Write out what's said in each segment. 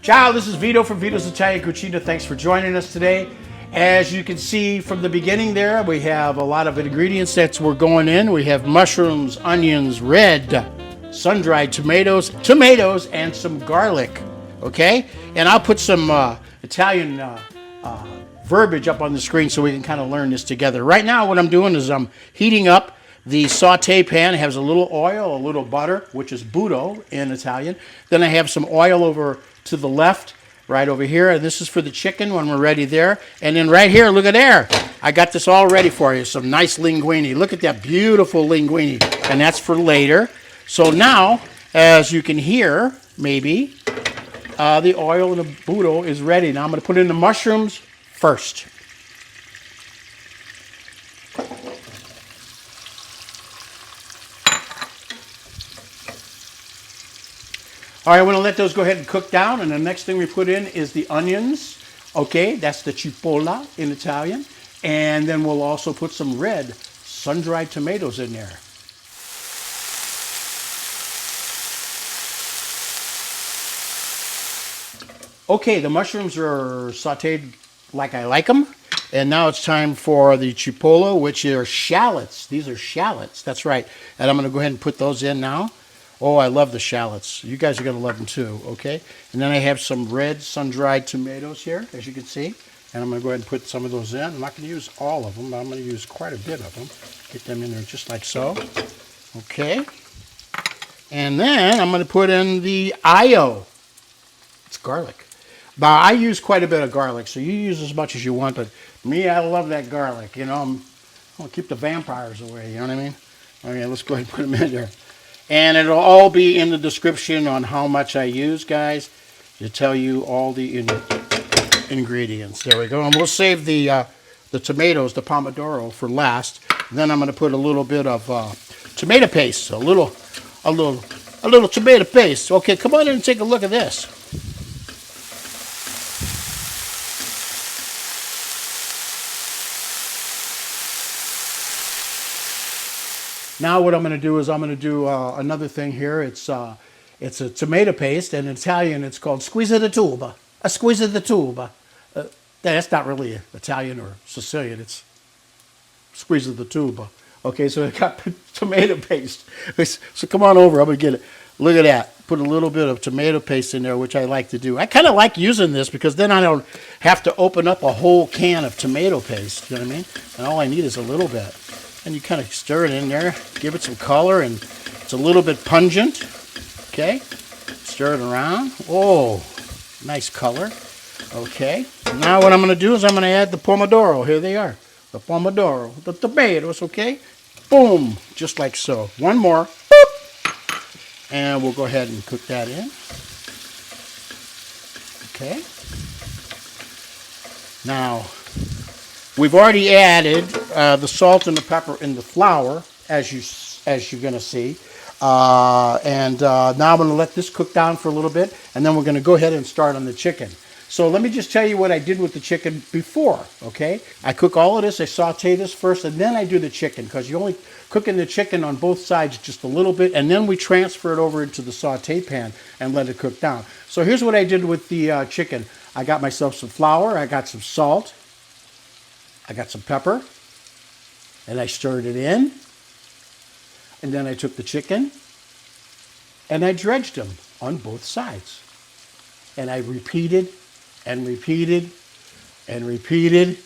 Ciao, this is Vito from Vito's Italian Cuisine. Thanks for joining us today. As you can see from the beginning there, we have a lot of ingredients that we're going in. We have mushrooms, onions, red, sun-dried tomatoes, and some garlic, okay? And I'll put some Italian verbiage up on the screen so we can kind of learn this together. Right now what I'm doing is I'm heating up the saute pan. It has a little oil, a little butter, which is Vito in Italian. Then I have some oil over to the left, right over here, and this is for the chicken when we're ready there. And then right here, look at there, I got this all ready for you, some nice linguine. Look at that beautiful linguine, and that's for later. So now, as you can hear, maybe, the oil and the Vito is ready. Now I'm going to put in the mushrooms first. All right, I'm going to let those go ahead and cook down, and the next thing we put in is the onions. Okay, that's the cipolla in Italian. And then we'll also put some red sun-dried tomatoes in there. Okay, the mushrooms are sauteed like I like them. And now it's time for the cipolla, which are shallots. These are shallots, that's right. And I'm going to go ahead and put those in now. Oh, I love the shallots. You guys are going to love them too, okay? And then I have some red sun-dried tomatoes here, as you can see. And I'm going to go ahead and put some of those in. I'm not going to use all of them, but I'm going to use quite a bit of them. Get them in there just like so. Okay. And then I'm going to put in the aglio. It's garlic. But I use quite a bit of garlic, so you use as much as you want. But me, I love that garlic. You know, I'm going to keep the vampires away, you know what I mean? Okay, let's go ahead and put them in there. And it'll all be in the description on how much I use, guys, to tell you all the ingredients. There we go. And we'll save the tomatoes, the pomodoro, for last. And then I'm going to put a little bit of tomato paste, a little tomato paste. Okay, come on in and take a look at this. Now what I'm going to do is I'm going to do another thing here. It's a tomato paste, and in Italian it's called squeeze di tuba. A squeeze di tuba. That's not really Italian or Sicilian. It's squeeze di tuba. Okay, so I got tomato paste. So come on over. I'm going to get it. Look at that. Put a little bit of tomato paste in there, which I like to do. I kind of like using this because then I don't have to open up a whole can of tomato paste. You know what I mean? And all I need is a little bit. And you kind of stir it in there, give it some color, and it's a little bit pungent. Okay, stir it around. Oh, nice color. Okay, now what I'm going to do is I'm going to add the pomodoro. Here they are, the pomodoro, the tomatoes. Okay, boom, just like so. One more, boop, and we'll go ahead and cook that in. Okay, now we've already added the salt and the pepper in the flour, as you're going to see. Now I'm going to let this cook down for a little bit, and then we're going to go ahead and start on the chicken. So let me just tell you what I did with the chicken before, okay? I cook all of this, I saute this first, and then I do the chicken, because you're only cooking the chicken on both sides just a little bit, and then we transfer it over into the saute pan and let it cook down. So here's what I did with the chicken. I got myself some flour, I got some salt, I got some pepper, and I stirred it in, and then I took the chicken, and I dredged them on both sides. And I repeated, and repeated, and repeated.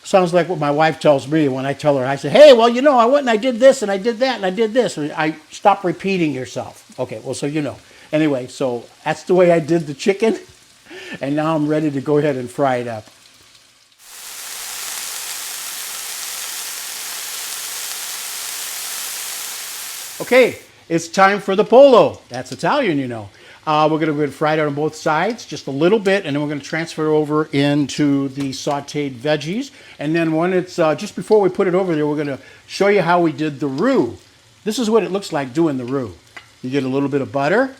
Sounds like what my wife tells me when I tell her, I say, hey, well, you know, I went and I did this, and I did that, and I did this. And I stop repeating yourself. Okay, well, so you know. Anyway, so that's the way I did the chicken, and now I'm ready to go ahead and fry it up. Okay, it's time for the pollo. That's Italian, you know. We're going to go ahead and fry it on both sides, just a little bit, and then we're going to transfer it over into the sauteed veggies. And then when it's, just before we put it over there, we're going to show you how we did the roux. This is what it looks like doing the roux. You get a little bit of butter,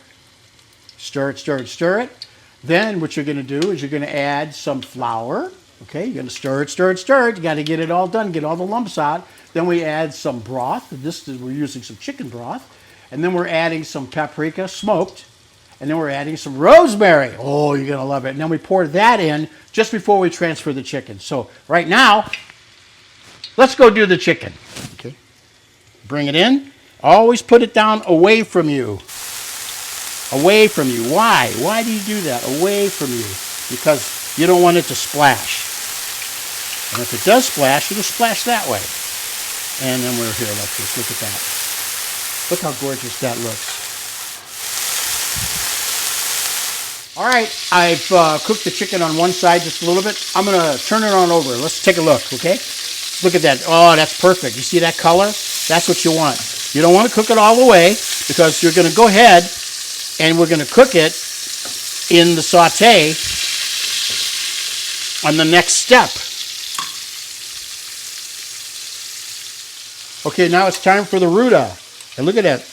stir it, stir it, stir it. Then what you're going to do is you're going to add some flour. Okay, you're going to stir it, stir it, stir it. You got to get it all done, get all the lumps out. Then we add some broth. We're using some chicken broth. And then we're adding some paprika, smoked. And then we're adding some rosemary. Oh, you're going to love it. And then we pour that in just before we transfer the chicken. So right now, let's go do the chicken. Okay. Bring it in. Always put it down away from you. Away from you. Why? Why do you do that? Away from you. Because you don't want it to splash. And if it does splash, it'll splash that way. And then we're here like this. Look at that. Look how gorgeous that looks. All right, I've cooked the chicken on one side just a little bit. I'm going to turn it on over. Let's take a look, okay? Look at that. Oh, that's perfect. You see that color? That's what you want. You don't want to cook it all the way because you're going to go ahead and we're going to cook it in the saute on the next step. Okay, now it's time for the roux. And look at that.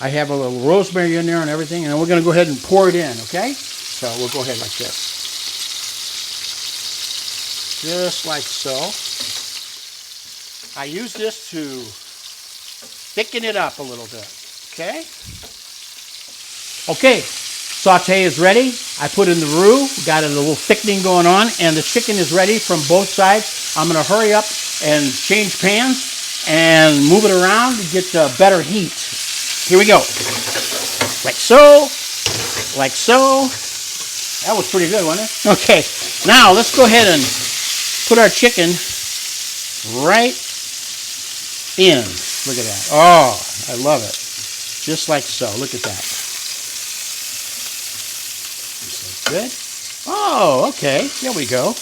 I have a little rosemary in there and everything, and we're going to go ahead and pour it in, okay? So we'll go ahead like this. Just like so. I use this to thicken it up a little bit, okay? Okay, saute is ready. I put in the roux, got a little thickening going on, and the chicken is ready from both sides. I'm going to hurry up and change pans and move it around to get better heat. Here we go. Like so, like so. That was pretty good, wasn't it? Okay, now let's go ahead and put our chicken right in. Look at that. Oh, I love it. Just like so. Look at that. Good. Oh, okay. There we go.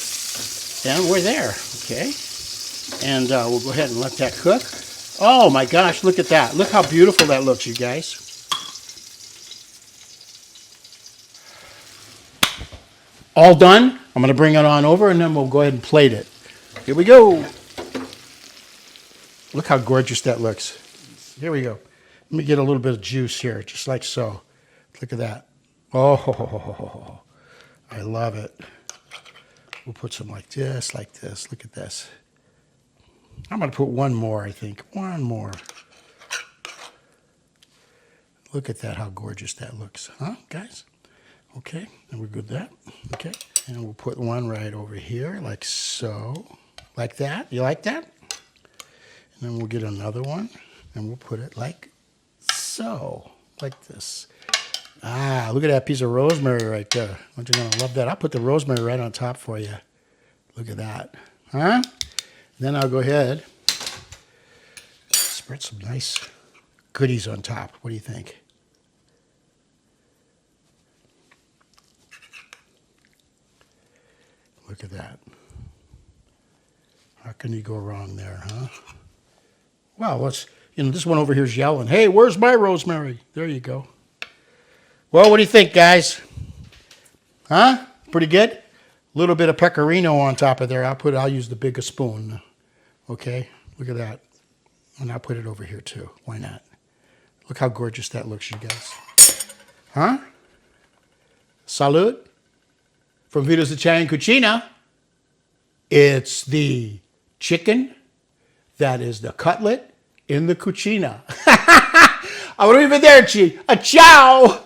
And we're there. Okay. And we'll go ahead and let that cook. Oh my gosh, look at that. Look how beautiful that looks, you guys. All done. I'm going to bring it on over and then we'll go ahead and plate it. Here we go. Look how gorgeous that looks. Here we go. Let me get a little bit of juice here, just like so. Look at that. Oh, I love it. We'll put some like this, like this. Look at this. I'm going to put one more, I think. One more. Look at that, how gorgeous that looks. Huh, guys? Okay, and we're good with that. Okay, and we'll put one right over here, like so. Like that. You like that? And then we'll get another one, and we'll put it like so. Like this. Ah, look at that piece of rosemary right there. Aren't you going to love that? I'll put the rosemary right on top for you. Look at that. Huh? Then I'll go ahead, spread some nice goodies on top. What do you think? Look at that. How can you go wrong there, huh? Well, let's, this one over here is yelling, hey, where's my rosemary? There you go. Well, what do you think, guys? Huh? Pretty good? A little bit of pecorino on top of there. I'll use the biggest spoon. Okay, look at that. And I'll put it over here too. Why not? Look how gorgeous that looks, you guys. Huh? Salud. From Vito's Italian Cuisine. It's the chicken that is the cutlet in the cucina. I want to leave it there, Chi. A ciao.